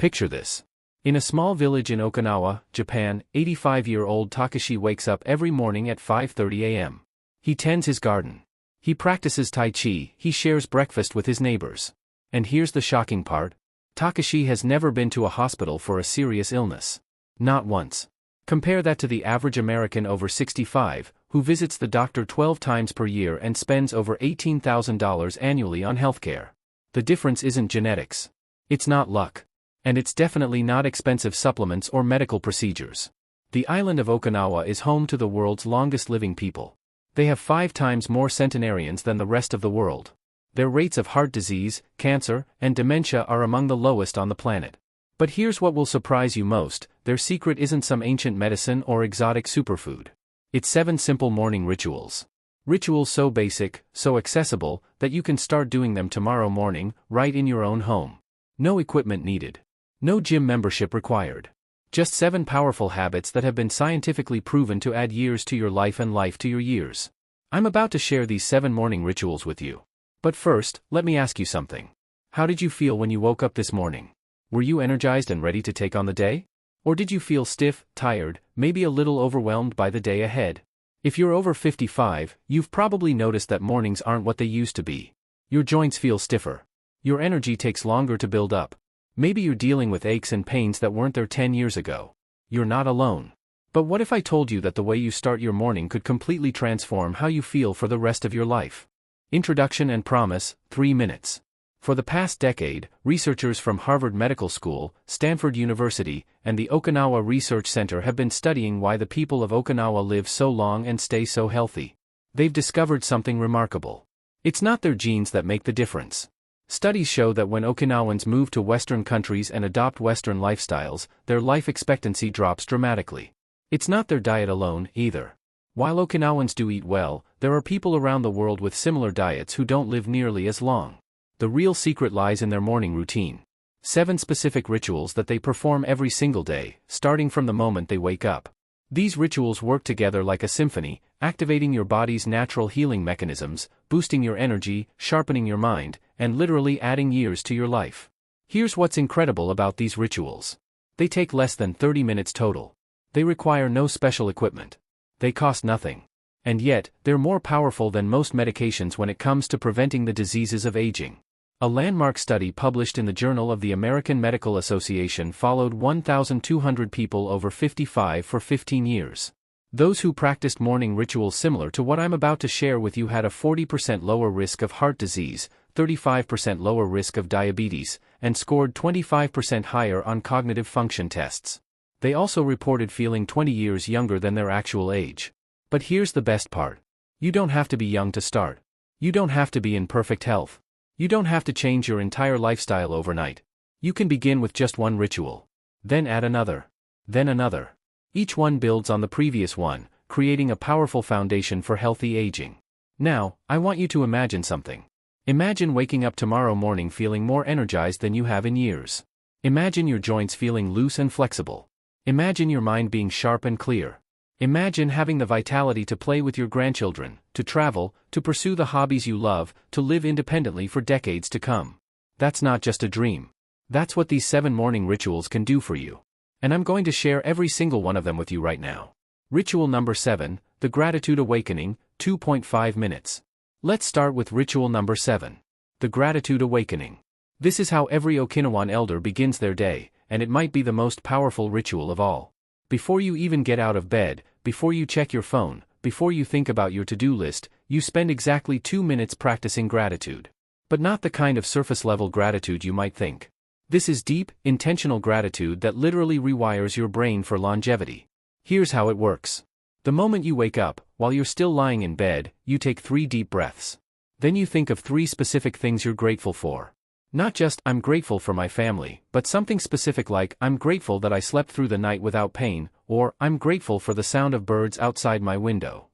Picture this. In a small village in Okinawa, Japan, 85-year-old Takashi wakes up every morning at 5:30 a.m. He tends his garden. He practices Tai Chi, he shares breakfast with his neighbors. And here's the shocking part. Takashi has never been to a hospital for a serious illness. Not once. Compare that to the average American over 65, who visits the doctor 12 times per year and spends over $18,000 annually on healthcare. The difference isn't genetics. It's not luck. And it's definitely not expensive supplements or medical procedures. The island of Okinawa is home to the world's longest living people. They have 5 times more centenarians than the rest of the world. Their rates of heart disease, cancer, and dementia are among the lowest on the planet. But here's what will surprise you most: their secret isn't some ancient medicine or exotic superfood. It's 7 simple morning rituals. Rituals so basic, so accessible, that you can start doing them tomorrow morning, right in your own home. No equipment needed. No gym membership required. Just 7 powerful habits that have been scientifically proven to add years to your life and life to your years. I'm about to share these 7 morning rituals with you. But first, let me ask you something. How did you feel when you woke up this morning? Were you energized and ready to take on the day? Or did you feel stiff, tired, maybe a little overwhelmed by the day ahead? If you're over 55, you've probably noticed that mornings aren't what they used to be. Your joints feel stiffer. Your energy takes longer to build up. Maybe you're dealing with aches and pains that weren't there 10 years ago. You're not alone. But what if I told you that the way you start your morning could completely transform how you feel for the rest of your life? Introduction and promise, 3 minutes. For the past decade, researchers from Harvard Medical School, Stanford University, and the Okinawa Research Center have been studying why the people of Okinawa live so long and stay so healthy. They've discovered something remarkable. It's not their genes that make the difference. Studies show that when Okinawans move to Western countries and adopt Western lifestyles, their life expectancy drops dramatically. It's not their diet alone, either. While Okinawans do eat well, there are people around the world with similar diets who don't live nearly as long. The real secret lies in their morning routine. 7 specific rituals that they perform every single day, starting from the moment they wake up. These rituals work together like a symphony, activating your body's natural healing mechanisms, boosting your energy, sharpening your mind, and literally adding years to your life. Here's what's incredible about these rituals. They take less than 30 minutes total. They require no special equipment. They cost nothing. And yet, they're more powerful than most medications when it comes to preventing the diseases of aging. A landmark study published in the Journal of the American Medical Association followed 1,200 people over 55 for 15 years. Those who practiced morning rituals similar to what I'm about to share with you had a 40% lower risk of heart disease, 35% lower risk of diabetes, and scored 25% higher on cognitive function tests. They also reported feeling 20 years younger than their actual age. But here's the best part. You don't have to be young to start. You don't have to be in perfect health. You don't have to change your entire lifestyle overnight. You can begin with just one ritual. Then add another. Then another. Each one builds on the previous one, creating a powerful foundation for healthy aging. Now, I want you to imagine something. Imagine waking up tomorrow morning feeling more energized than you have in years. Imagine your joints feeling loose and flexible. Imagine your mind being sharp and clear. Imagine having the vitality to play with your grandchildren, to travel, to pursue the hobbies you love, to live independently for decades to come. That's not just a dream. That's what these 7 morning rituals can do for you. And I'm going to share every single one of them with you right now. Ritual number 7, the Gratitude Awakening, 2.5 minutes. Let's start with ritual number 7. The Gratitude Awakening. This is how every Okinawan elder begins their day, and it might be the most powerful ritual of all. Before you even get out of bed, before you check your phone, before you think about your to-do list, you spend exactly 2 minutes practicing gratitude. But not the kind of surface-level gratitude you might think. This is deep, intentional gratitude that literally rewires your brain for longevity. Here's how it works. The moment you wake up, while you're still lying in bed, you take 3 deep breaths. Then you think of 3 specific things you're grateful for. Not just, I'm grateful for my family, but something specific like, I'm grateful that I slept through the night without pain, or, I'm grateful for the sound of birds outside my window.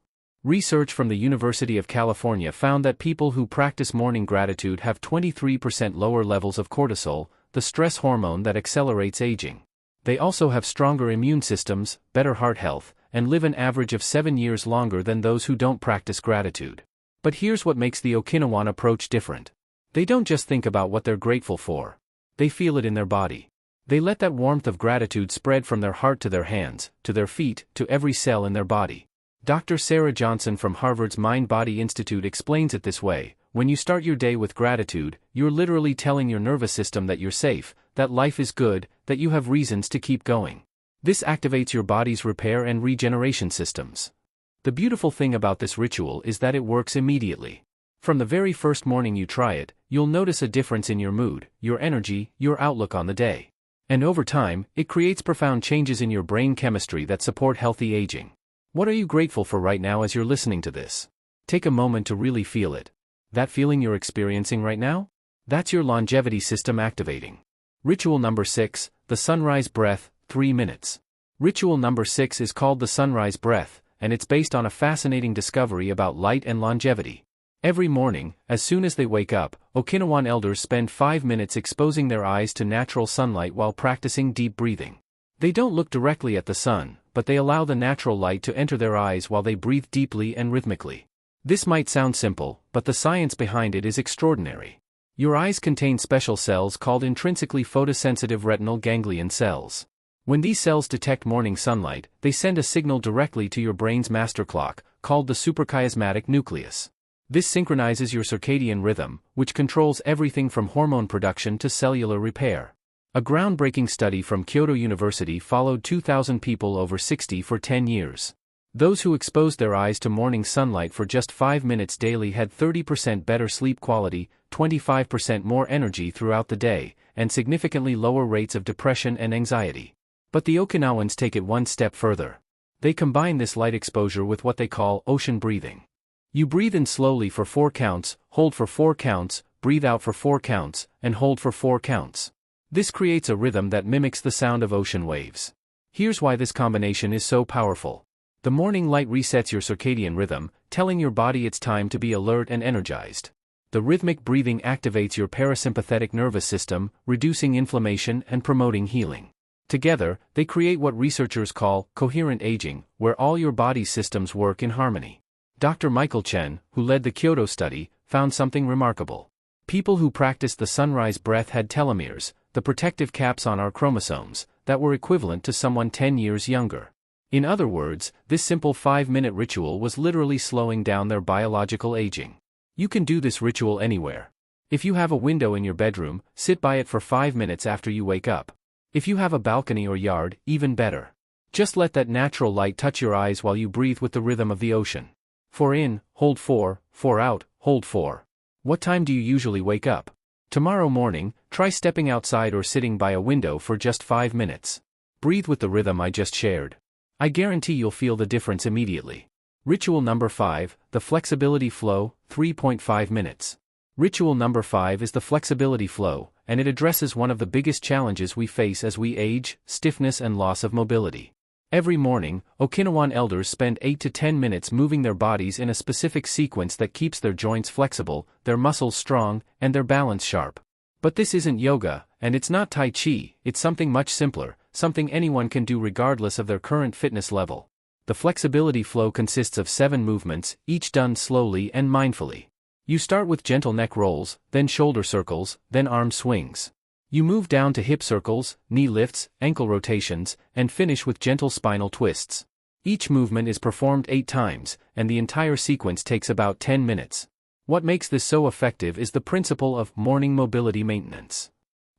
Research from the University of California found that people who practice morning gratitude have 23% lower levels of cortisol, the stress hormone that accelerates aging. They also have stronger immune systems, better heart health, and live an average of 7 years longer than those who don't practice gratitude. But here's what makes the Okinawan approach different. They don't just think about what they're grateful for. They feel it in their body. They let that warmth of gratitude spread from their heart to their hands, to their feet, to every cell in their body. Dr. Sarah Johnson from Harvard's Mind-Body Institute explains it this way: when you start your day with gratitude, you're literally telling your nervous system that you're safe, that life is good, that you have reasons to keep going. This activates your body's repair and regeneration systems. The beautiful thing about this ritual is that it works immediately. From the very first morning you try it, you'll notice a difference in your mood, your energy, your outlook on the day. And over time, it creates profound changes in your brain chemistry that support healthy aging. What are you grateful for right now as you're listening to this? Take a moment to really feel it. That feeling you're experiencing right now? That's your longevity system activating. Ritual number 6, the sunrise breath, 3 minutes. Ritual number 6 is called the sunrise breath, and it's based on a fascinating discovery about light and longevity. Every morning, as soon as they wake up, Okinawan elders spend 5 minutes exposing their eyes to natural sunlight while practicing deep breathing. They don't look directly at the sun, but they allow the natural light to enter their eyes while they breathe deeply and rhythmically. This might sound simple, but the science behind it is extraordinary. Your eyes contain special cells called intrinsically photosensitive retinal ganglion cells. When these cells detect morning sunlight, they send a signal directly to your brain's master clock, called the suprachiasmatic nucleus. This synchronizes your circadian rhythm, which controls everything from hormone production to cellular repair. A groundbreaking study from Kyoto University followed 2,000 people over 60 for 10 years. Those who exposed their eyes to morning sunlight for just 5 minutes daily had 30% better sleep quality, 25% more energy throughout the day, and significantly lower rates of depression and anxiety. But the Okinawans take it one step further. They combine this light exposure with what they call ocean breathing. You breathe in slowly for 4 counts, hold for 4 counts, breathe out for 4 counts, and hold for 4 counts. This creates a rhythm that mimics the sound of ocean waves. Here's why this combination is so powerful. The morning light resets your circadian rhythm, telling your body it's time to be alert and energized. The rhythmic breathing activates your parasympathetic nervous system, reducing inflammation and promoting healing. Together, they create what researchers call coherent aging, where all your body's systems work in harmony. Dr. Michael Chen, who led the Kyoto study, found something remarkable. People who practiced the sunrise breath had telomeres, the protective caps on our chromosomes, that were equivalent to someone 10 years younger. In other words, this simple 5-minute ritual was literally slowing down their biological aging. You can do this ritual anywhere. If you have a window in your bedroom, sit by it for 5 minutes after you wake up. If you have a balcony or yard, even better. Just let that natural light touch your eyes while you breathe with the rhythm of the ocean. 4 in, hold 4, 4 out, hold 4. What time do you usually wake up? Tomorrow morning, try stepping outside or sitting by a window for just 5 minutes. Breathe with the rhythm I just shared. I guarantee you'll feel the difference immediately. Ritual number 5, the flexibility flow, 3.5 minutes. Ritual number 5 is the flexibility flow, and it addresses one of the biggest challenges we face as we age: stiffness and loss of mobility. Every morning, Okinawan elders spend 8 to 10 minutes moving their bodies in a specific sequence that keeps their joints flexible, their muscles strong, and their balance sharp. But this isn't yoga, and it's not Tai Chi, it's something much simpler, something anyone can do regardless of their current fitness level. The flexibility flow consists of 7 movements, each done slowly and mindfully. You start with gentle neck rolls, then shoulder circles, then arm swings. You move down to hip circles, knee lifts, ankle rotations, and finish with gentle spinal twists. Each movement is performed 8 times, and the entire sequence takes about 10 minutes. What makes this so effective is the principle of morning mobility maintenance.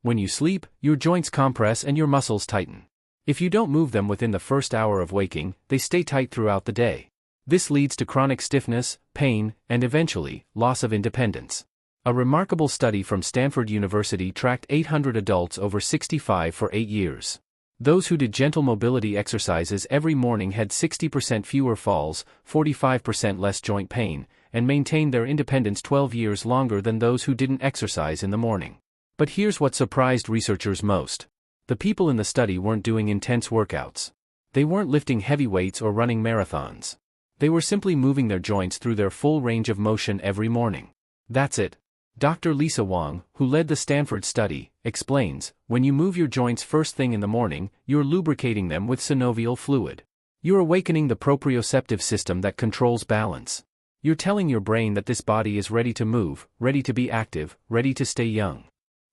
When you sleep, your joints compress and your muscles tighten. If you don't move them within the first hour of waking, they stay tight throughout the day. This leads to chronic stiffness, pain, and eventually, loss of independence. A remarkable study from Stanford University tracked 800 adults over 65 for 8 years. Those who did gentle mobility exercises every morning had 60% fewer falls, 45% less joint pain, and maintained their independence 12 years longer than those who didn't exercise in the morning. But here's what surprised researchers most. The people in the study weren't doing intense workouts. They weren't lifting heavy weights or running marathons. They were simply moving their joints through their full range of motion every morning. That's it. Dr. Lisa Wang, who led the Stanford study, explains, when you move your joints first thing in the morning, you're lubricating them with synovial fluid. You're awakening the proprioceptive system that controls balance. You're telling your brain that this body is ready to move, ready to be active, ready to stay young.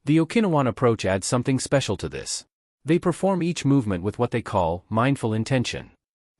The Okinawan approach adds something special to this. They perform each movement with what they call mindful intention.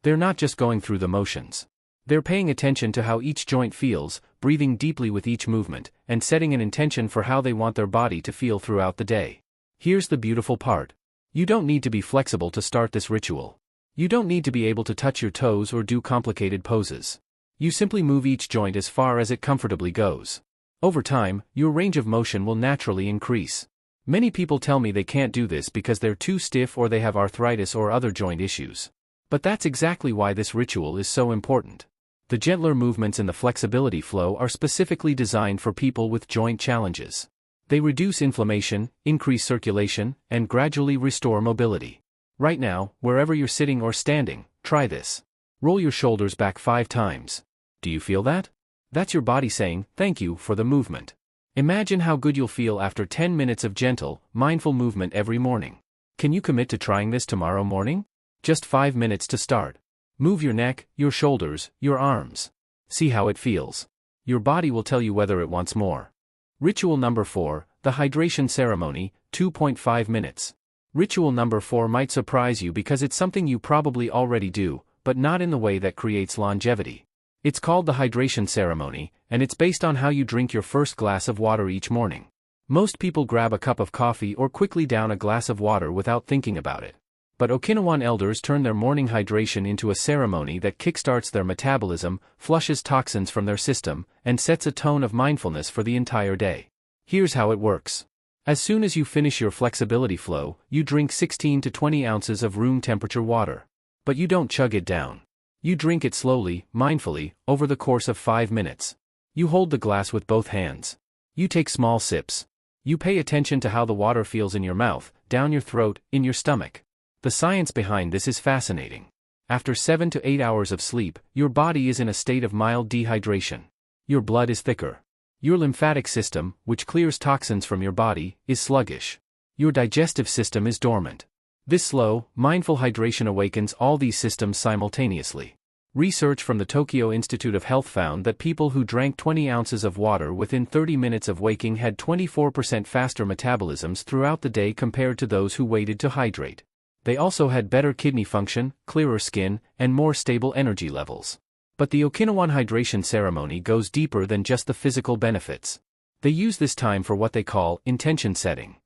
They're not just going through the motions. They're paying attention to how each joint feels, breathing deeply with each movement, and setting an intention for how they want their body to feel throughout the day. Here's the beautiful part. You don't need to be flexible to start this ritual. You don't need to be able to touch your toes or do complicated poses. You simply move each joint as far as it comfortably goes. Over time, your range of motion will naturally increase. Many people tell me they can't do this because they're too stiff or they have arthritis or other joint issues. But that's exactly why this ritual is so important. The gentler movements in the flexibility flow are specifically designed for people with joint challenges. They reduce inflammation, increase circulation, and gradually restore mobility. Right now, wherever you're sitting or standing, try this. Roll your shoulders back 5 times. Do you feel that? That's your body saying, thank you for the movement. Imagine how good you'll feel after 10 minutes of gentle, mindful movement every morning. Can you commit to trying this tomorrow morning? Just 5 minutes to start. Move your neck, your shoulders, your arms. See how it feels. Your body will tell you whether it wants more. Ritual number 4, the hydration ceremony, 2.5 minutes. Ritual number 4 might surprise you because it's something you probably already do, but not in the way that creates longevity. It's called the hydration ceremony, and it's based on how you drink your first glass of water each morning. Most people grab a cup of coffee or quickly down a glass of water without thinking about it. But Okinawan elders turn their morning hydration into a ceremony that kickstarts their metabolism, flushes toxins from their system, and sets a tone of mindfulness for the entire day. Here's how it works. As soon as you finish your flexibility flow, you drink 16 to 20 ounces of room temperature water. But you don't chug it down. You drink it slowly, mindfully, over the course of 5 minutes. You hold the glass with both hands. You take small sips. You pay attention to how the water feels in your mouth, down your throat, in your stomach. The science behind this is fascinating. After 7 to 8 hours of sleep, your body is in a state of mild dehydration. Your blood is thicker. Your lymphatic system, which clears toxins from your body, is sluggish. Your digestive system is dormant. This slow, mindful hydration awakens all these systems simultaneously. Research from the Tokyo Institute of Health found that people who drank 20 ounces of water within 30 minutes of waking had 24% faster metabolisms throughout the day compared to those who waited to hydrate. They also had better kidney function, clearer skin, and more stable energy levels. But the Okinawan hydration ceremony goes deeper than just the physical benefits. They use this time for what they call intention setting.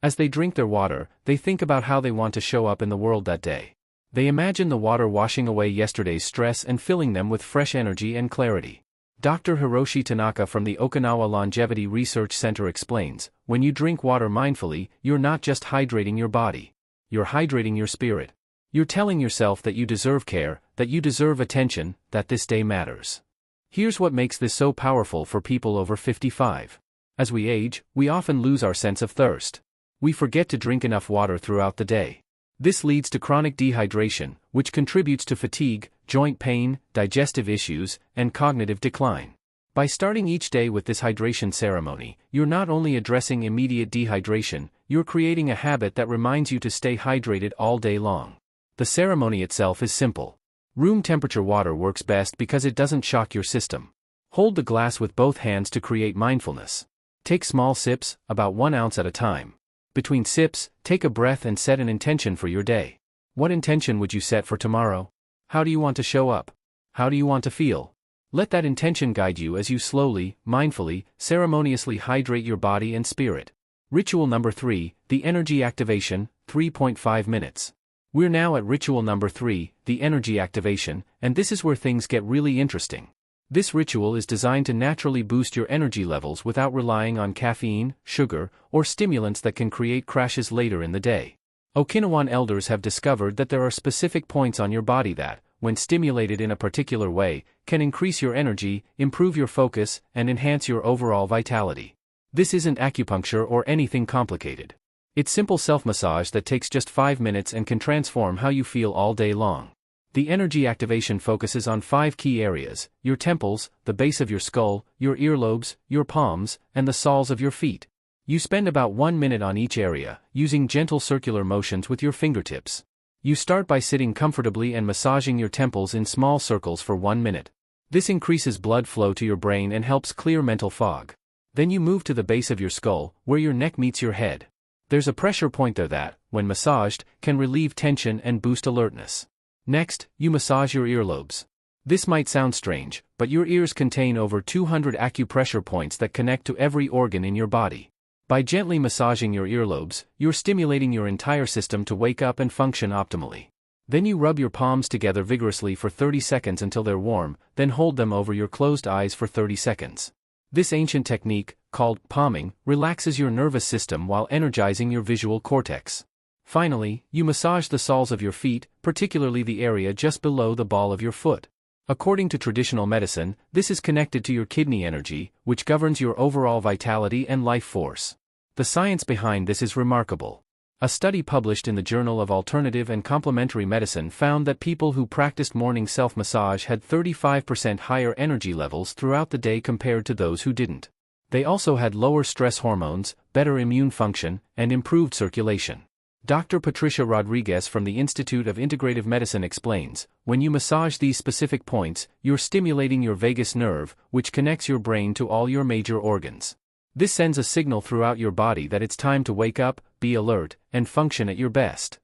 As they drink their water, they think about how they want to show up in the world that day. They imagine the water washing away yesterday's stress and filling them with fresh energy and clarity. Dr. Hiroshi Tanaka from the Okinawa Longevity Research Center explains, when you drink water mindfully, you're not just hydrating your body. You're hydrating your spirit. You're telling yourself that you deserve care, that you deserve attention, that this day matters. Here's what makes this so powerful for people over 55. As we age, we often lose our sense of thirst. We forget to drink enough water throughout the day. This leads to chronic dehydration, which contributes to fatigue, joint pain, digestive issues, and cognitive decline. By starting each day with this hydration ceremony, you're not only addressing immediate dehydration, you're creating a habit that reminds you to stay hydrated all day long. The ceremony itself is simple. Room temperature water works best because it doesn't shock your system. Hold the glass with both hands to create mindfulness. Take small sips, about 1 ounce at a time. Between sips, take a breath and set an intention for your day. What intention would you set for tomorrow? How do you want to show up? How do you want to feel? Let that intention guide you as you slowly, mindfully, ceremoniously hydrate your body and spirit. Ritual number 3, the energy activation, 3.5 minutes. We're now at ritual number 3, the energy activation, and this is where things get really interesting. This ritual is designed to naturally boost your energy levels without relying on caffeine, sugar, or stimulants that can create crashes later in the day. Okinawan elders have discovered that there are specific points on your body that, when stimulated in a particular way, can increase your energy, improve your focus, and enhance your overall vitality. This isn't acupuncture or anything complicated. It's simple self-massage that takes just 5 minutes and can transform how you feel all day long. The energy activation focuses on 5 key areas: your temples, the base of your skull, your earlobes, your palms, and the soles of your feet. You spend about 1 minute on each area, using gentle circular motions with your fingertips. You start by sitting comfortably and massaging your temples in small circles for 1 minute. This increases blood flow to your brain and helps clear mental fog. Then you move to the base of your skull, where your neck meets your head. There's a pressure point there that, when massaged, can relieve tension and boost alertness. Next, you massage your earlobes. This might sound strange, but your ears contain over 200 acupressure points that connect to every organ in your body. By gently massaging your earlobes, you're stimulating your entire system to wake up and function optimally. Then you rub your palms together vigorously for 30 seconds until they're warm, then hold them over your closed eyes for 30 seconds. This ancient technique, called palming, relaxes your nervous system while energizing your visual cortex. Finally, you massage the soles of your feet, particularly the area just below the ball of your foot. According to traditional medicine, this is connected to your kidney energy, which governs your overall vitality and life force. The science behind this is remarkable. A study published in the Journal of Alternative and Complementary Medicine found that people who practiced morning self-massage had 35% higher energy levels throughout the day compared to those who didn't. They also had lower stress hormones, better immune function, and improved circulation. Dr. Patricia Rodriguez from the Institute of Integrative Medicine explains, when you massage these specific points, you're stimulating your vagus nerve, which connects your brain to all your major organs. This sends a signal throughout your body that it's time to wake up, be alert, and function at your best.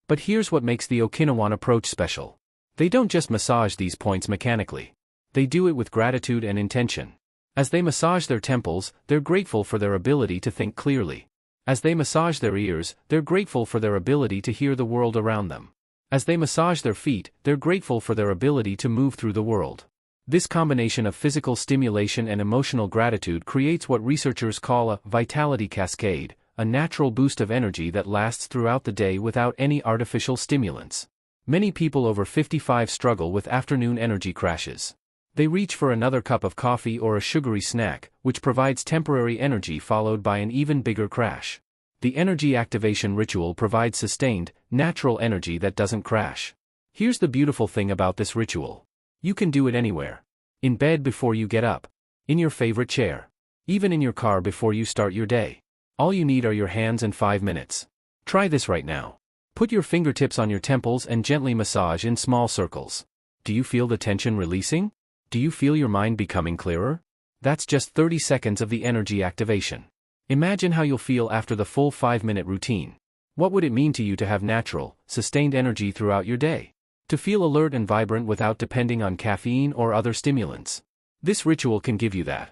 But here's what makes the Okinawan approach special. They don't just massage these points mechanically. They do it with gratitude and intention. As they massage their temples, they're grateful for their ability to think clearly. As they massage their ears, they're grateful for their ability to hear the world around them. As they massage their feet, they're grateful for their ability to move through the world. This combination of physical stimulation and emotional gratitude creates what researchers call a vitality cascade, a natural boost of energy that lasts throughout the day without any artificial stimulants. Many people over 55 struggle with afternoon energy crashes. They reach for another cup of coffee or a sugary snack, which provides temporary energy followed by an even bigger crash. The energy activation ritual provides sustained, natural energy that doesn't crash. Here's the beautiful thing about this ritual. You can do it anywhere. In bed before you get up. In your favorite chair. Even in your car before you start your day. All you need are your hands and 5 minutes. Try this right now. Put your fingertips on your temples and gently massage in small circles. Do you feel the tension releasing? Do you feel your mind becoming clearer? That's just 30 seconds of the energy activation. Imagine how you'll feel after the full 5-minute routine. What would it mean to you to have natural, sustained energy throughout your day? To feel alert and vibrant without depending on caffeine or other stimulants. This ritual can give you that.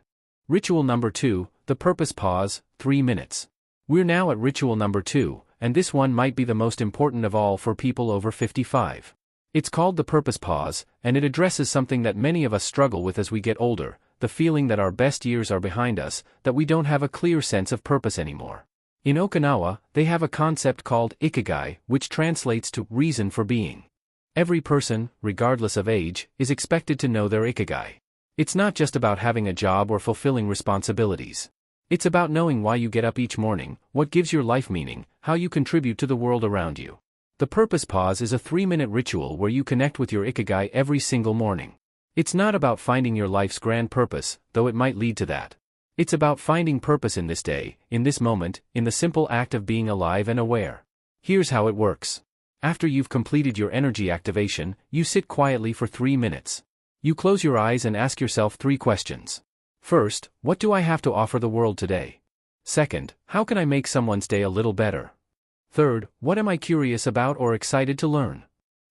Ritual number 2, the purpose pause, 3 minutes. We're now at ritual number 2, and this one might be the most important of all for people over 55. It's called the purpose pause, and it addresses something that many of us struggle with as we get older, the feeling that our best years are behind us, that we don't have a clear sense of purpose anymore. In Okinawa, they have a concept called ikigai, which translates to reason for being. Every person, regardless of age, is expected to know their ikigai. It's not just about having a job or fulfilling responsibilities. It's about knowing why you get up each morning, what gives your life meaning, how you contribute to the world around you. The purpose pause is a 3-minute ritual where you connect with your ikigai every single morning. It's not about finding your life's grand purpose, though it might lead to that. It's about finding purpose in this day, in this moment, in the simple act of being alive and aware. Here's how it works. After you've completed your energy activation, you sit quietly for 3 minutes. You close your eyes and ask yourself 3 questions. First, what do I have to offer the world today? Second, how can I make someone's day a little better? Third, what am I curious about or excited to learn?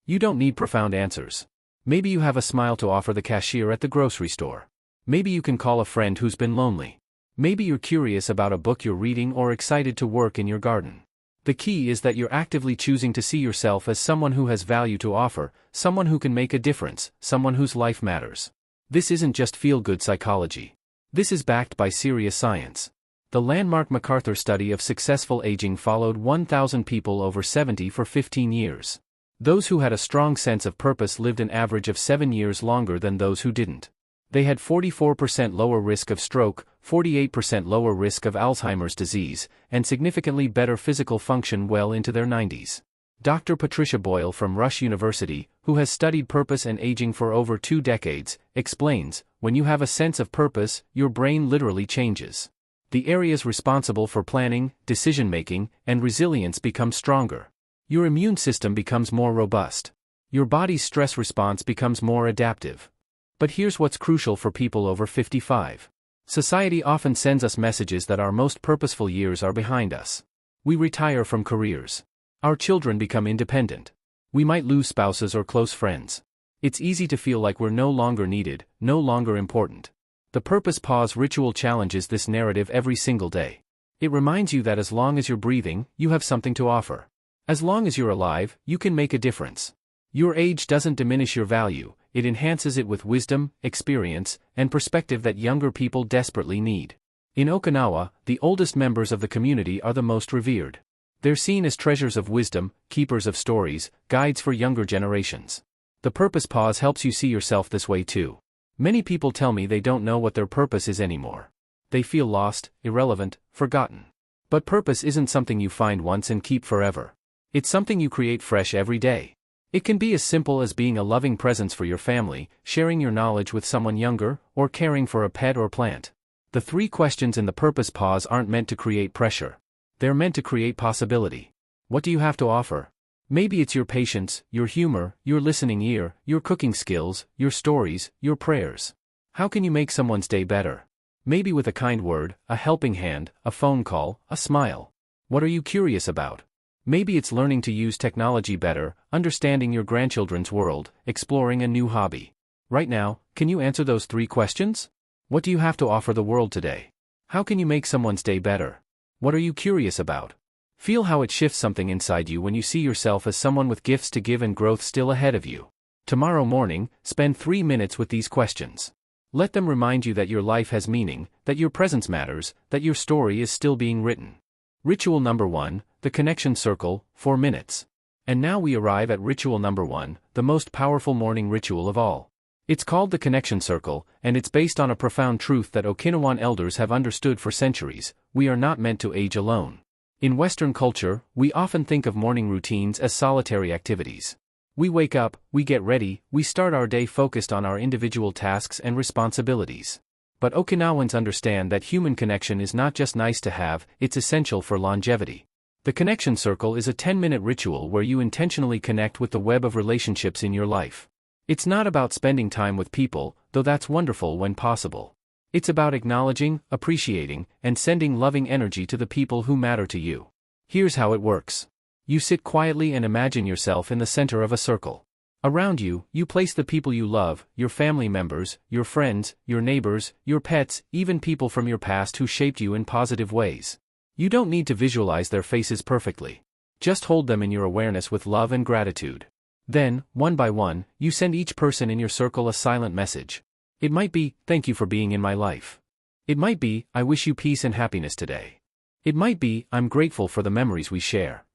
You don't need profound answers. Maybe you have a smile to offer the cashier at the grocery store. Maybe you can call a friend who's been lonely. Maybe you're curious about a book you're reading or excited to work in your garden. The key is that you're actively choosing to see yourself as someone who has value to offer, someone who can make a difference, someone whose life matters. This isn't just feel-good psychology. This is backed by serious science. The landmark MacArthur study of successful aging followed 1,000 people over 70 for 15 years. Those who had a strong sense of purpose lived an average of 7 years longer than those who didn't. They had 44% lower risk of stroke, 48% lower risk of Alzheimer's disease, and significantly better physical function well into their 90s. Dr. Patricia Boyle from Rush University, who has studied purpose and aging for over 2 decades, explains, when you have a sense of purpose, your brain literally changes. The areas responsible for planning, decision-making, and resilience become stronger. Your immune system becomes more robust. Your body's stress response becomes more adaptive. But here's what's crucial for people over 55. Society often sends us messages that our most purposeful years are behind us. We retire from careers. Our children become independent. We might lose spouses or close friends. It's easy to feel like we're no longer needed, no longer important. The Purpose Pause ritual challenges this narrative every single day. It reminds you that as long as you're breathing, you have something to offer. As long as you're alive, you can make a difference. Your age doesn't diminish your value, it enhances it with wisdom, experience, and perspective that younger people desperately need. In Okinawa, the oldest members of the community are the most revered. They're seen as treasures of wisdom, keepers of stories, guides for younger generations. The Purpose Pause helps you see yourself this way too. Many people tell me they don't know what their purpose is anymore. They feel lost, irrelevant, forgotten. But purpose isn't something you find once and keep forever. It's something you create fresh every day. It can be as simple as being a loving presence for your family, sharing your knowledge with someone younger, or caring for a pet or plant. The 3 questions in the Purpose Pause aren't meant to create pressure. They're meant to create possibility. What do you have to offer? Maybe it's your patience, your humor, your listening ear, your cooking skills, your stories, your prayers. How can you make someone's day better? Maybe with a kind word, a helping hand, a phone call, a smile. What are you curious about? Maybe it's learning to use technology better, understanding your grandchildren's world, exploring a new hobby. Right now, can you answer those 3 questions? What do you have to offer the world today? How can you make someone's day better? What are you curious about? Feel how it shifts something inside you when you see yourself as someone with gifts to give and growth still ahead of you. Tomorrow morning, spend 3 minutes with these questions. Let them remind you that your life has meaning, that your presence matters, that your story is still being written. Ritual number 1, the connection circle, 4 minutes. And now we arrive at ritual number 1, the most powerful morning ritual of all. It's called the connection circle, and it's based on a profound truth that Okinawan elders have understood for centuries: we are not meant to age alone. In Western culture, we often think of morning routines as solitary activities. We wake up, we get ready, we start our day focused on our individual tasks and responsibilities. But Okinawans understand that human connection is not just nice to have, it's essential for longevity. The connection circle is a 10-minute ritual where you intentionally connect with the web of relationships in your life. It's not about spending time with people, though that's wonderful when possible. It's about acknowledging, appreciating, and sending loving energy to the people who matter to you. Here's how it works. You sit quietly and imagine yourself in the center of a circle. Around you, you place the people you love, your family members, your friends, your neighbors, your pets, even people from your past who shaped you in positive ways. You don't need to visualize their faces perfectly. Just hold them in your awareness with love and gratitude. Then, one by one, you send each person in your circle a silent message. It might be, "Thank you for being in my life." It might be, "I wish you peace and happiness today." It might be, "I'm grateful for the memories we share."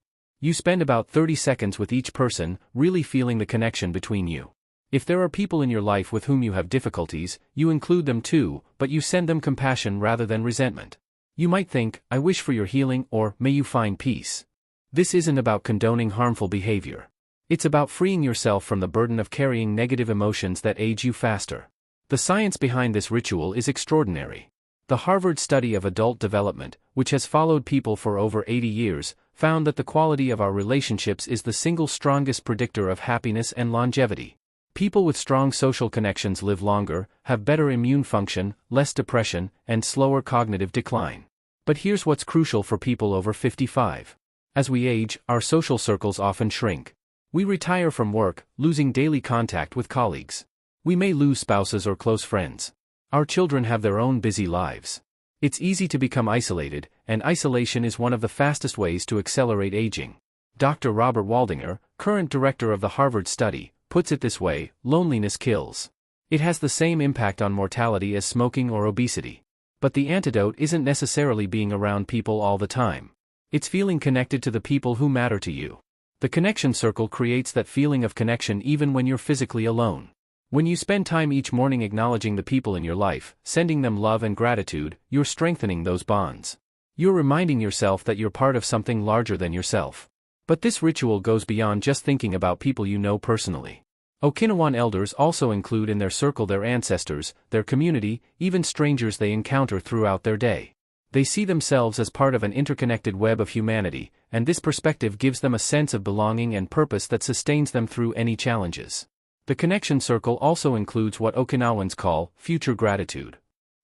You spend about 30 seconds with each person, really feeling the connection between you. If there are people in your life with whom you have difficulties, you include them too, but you send them compassion rather than resentment. You might think, "I wish for your healing," or "May you find peace." This isn't about condoning harmful behavior. It's about freeing yourself from the burden of carrying negative emotions that age you faster. The science behind this ritual is extraordinary. The Harvard study of adult development, which has followed people for over 80 years, found that the quality of our relationships is the single strongest predictor of happiness and longevity. People with strong social connections live longer, have better immune function, less depression, and slower cognitive decline. But here's what's crucial for people over 55. As we age, our social circles often shrink. We retire from work, losing daily contact with colleagues. We may lose spouses or close friends. Our children have their own busy lives. It's easy to become isolated, and isolation is one of the fastest ways to accelerate aging. Dr. Robert Waldinger, current director of the Harvard study, puts it this way: loneliness kills. It has the same impact on mortality as smoking or obesity. But the antidote isn't necessarily being around people all the time. It's feeling connected to the people who matter to you. The connection circle creates that feeling of connection even when you're physically alone. When you spend time each morning acknowledging the people in your life, sending them love and gratitude, you're strengthening those bonds. You're reminding yourself that you're part of something larger than yourself. But this ritual goes beyond just thinking about people you know personally. Okinawan elders also include in their circle their ancestors, their community, even strangers they encounter throughout their day. They see themselves as part of an interconnected web of humanity, and this perspective gives them a sense of belonging and purpose that sustains them through any challenges. The connection circle also includes what Okinawans call future gratitude.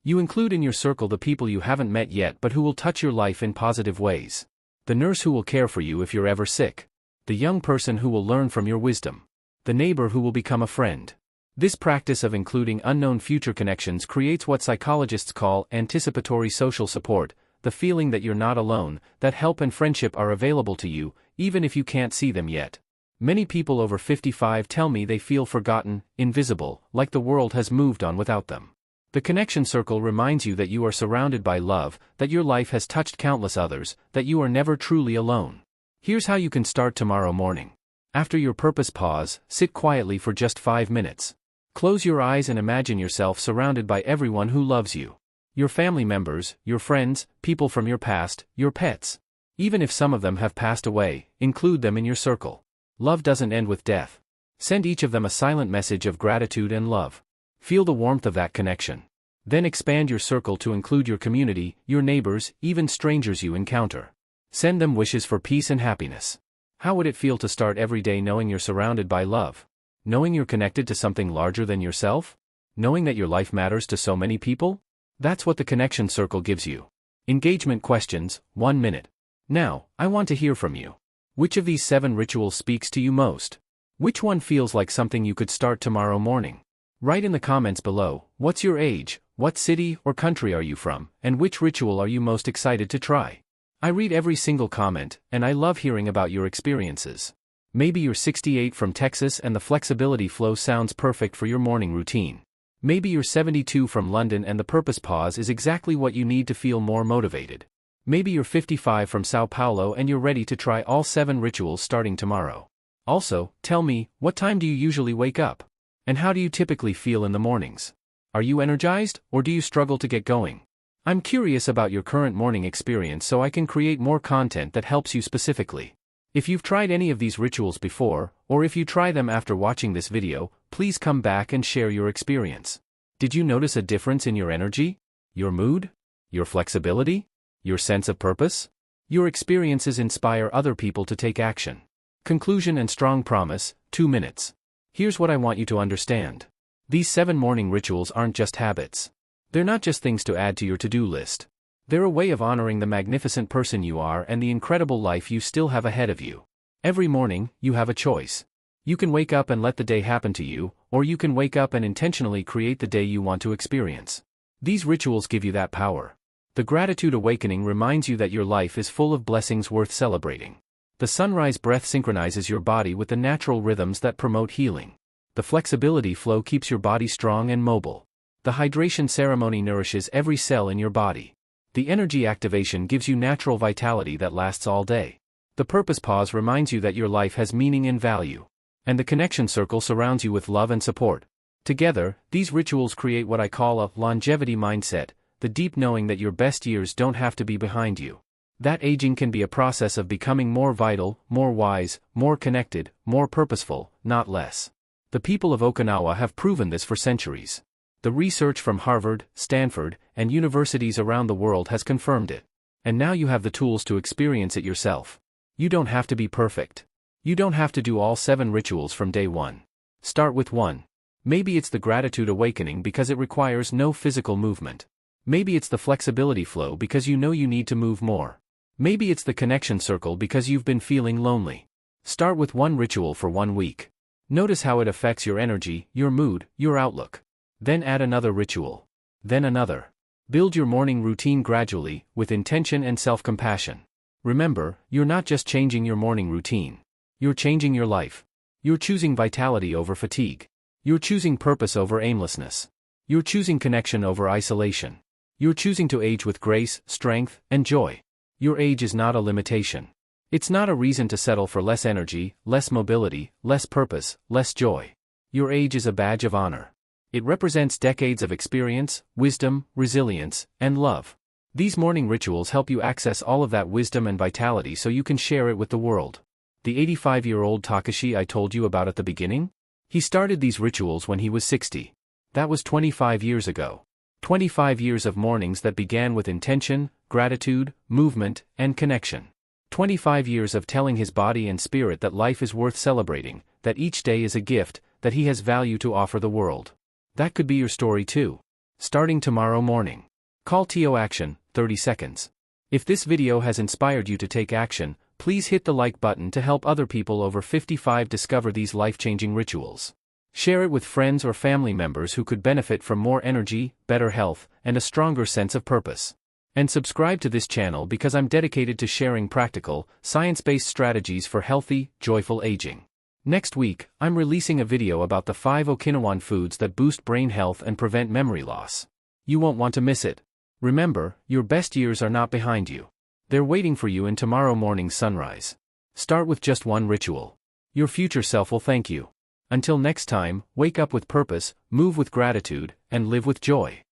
You include in your circle the people you haven't met yet but who will touch your life in positive ways. The nurse who will care for you if you're ever sick. The young person who will learn from your wisdom. The neighbor who will become a friend. This practice of including unknown future connections creates what psychologists call anticipatory social support, the feeling that you're not alone, that help and friendship are available to you, even if you can't see them yet. Many people over 55 tell me they feel forgotten, invisible, like the world has moved on without them. The connection circle reminds you that you are surrounded by love, that your life has touched countless others, that you are never truly alone. Here's how you can start tomorrow morning. After your purpose pause, sit quietly for just 5 minutes. Close your eyes and imagine yourself surrounded by everyone who loves you. Your family members, your friends, people from your past, your pets. Even if some of them have passed away, include them in your circle. Love doesn't end with death. Send each of them a silent message of gratitude and love. Feel the warmth of that connection. Then expand your circle to include your community, your neighbors, even strangers you encounter. Send them wishes for peace and happiness. How would it feel to start every day knowing you're surrounded by love? Knowing you're connected to something larger than yourself? Knowing that your life matters to so many people? That's what the connection circle gives you. Engagement questions, 1 minute. Now, I want to hear from you. Which of these 7 rituals speaks to you most? Which one feels like something you could start tomorrow morning? Write in the comments below, what's your age, what city or country are you from, and which ritual are you most excited to try? I read every single comment, and I love hearing about your experiences. Maybe you're 68 from Texas and the flexibility flow sounds perfect for your morning routine. Maybe you're 72 from London and the purpose pause is exactly what you need to feel more motivated. Maybe you're 55 from Sao Paulo and you're ready to try all 7 rituals starting tomorrow. Also, tell me, what time do you usually wake up? And how do you typically feel in the mornings? Are you energized, or do you struggle to get going? I'm curious about your current morning experience so I can create more content that helps you specifically. If you've tried any of these rituals before, or if you try them after watching this video, please come back and share your experience. Did you notice a difference in your energy? Your mood? Your flexibility? Your sense of purpose? Your experiences inspire other people to take action. Conclusion and strong promise, 2 minutes. Here's what I want you to understand. These 7 morning rituals aren't just habits. They're not just things to add to your to-do list. They're a way of honoring the magnificent person you are and the incredible life you still have ahead of you. Every morning, you have a choice. You can wake up and let the day happen to you, or you can wake up and intentionally create the day you want to experience. These rituals give you that power. The gratitude awakening reminds you that your life is full of blessings worth celebrating. The sunrise breath synchronizes your body with the natural rhythms that promote healing. The flexibility flow keeps your body strong and mobile. The hydration ceremony nourishes every cell in your body. The energy activation gives you natural vitality that lasts all day. The purpose pause reminds you that your life has meaning and value. And the connection circle surrounds you with love and support. Together, these rituals create what I call a longevity mindset, the deep knowing that your best years don't have to be behind you. That aging can be a process of becoming more vital, more wise, more connected, more purposeful, not less. The people of Okinawa have proven this for centuries. The research from Harvard, Stanford, and universities around the world has confirmed it. And now you have the tools to experience it yourself. You don't have to be perfect. You don't have to do all 7 rituals from day 1. Start with 1. Maybe it's the gratitude awakening because it requires no physical movement. Maybe it's the flexibility flow because you know you need to move more. Maybe it's the connection circle because you've been feeling lonely. Start with 1 ritual for 1 week. Notice how it affects your energy, your mood, your outlook. Then add another ritual. Then another. Build your morning routine gradually, with intention and self-compassion. Remember, you're not just changing your morning routine. You're changing your life. You're choosing vitality over fatigue. You're choosing purpose over aimlessness. You're choosing connection over isolation. You're choosing to age with grace, strength, and joy. Your age is not a limitation. It's not a reason to settle for less energy, less mobility, less purpose, less joy. Your age is a badge of honor. It represents decades of experience, wisdom, resilience, and love. These morning rituals help you access all of that wisdom and vitality so you can share it with the world. The 85-year-old Takashi I told you about at the beginning? He started these rituals when he was 60. That was 25 years ago. 25 years of mornings that began with intention, gratitude, movement, and connection. 25 years of telling his body and spirit that life is worth celebrating, that each day is a gift, that he has value to offer the world. That could be your story too. Starting tomorrow morning. Call TO Action, 30 seconds. If this video has inspired you to take action, please hit the like button to help other people over 55 discover these life-changing rituals. Share it with friends or family members who could benefit from more energy, better health, and a stronger sense of purpose. And subscribe to this channel because I'm dedicated to sharing practical, science-based strategies for healthy, joyful aging. Next week, I'm releasing a video about the 5 Okinawan foods that boost brain health and prevent memory loss. You won't want to miss it. Remember, your best years are not behind you. They're waiting for you in tomorrow morning's sunrise. Start with just one ritual. Your future self will thank you. Until next time, wake up with purpose, move with gratitude, and live with joy.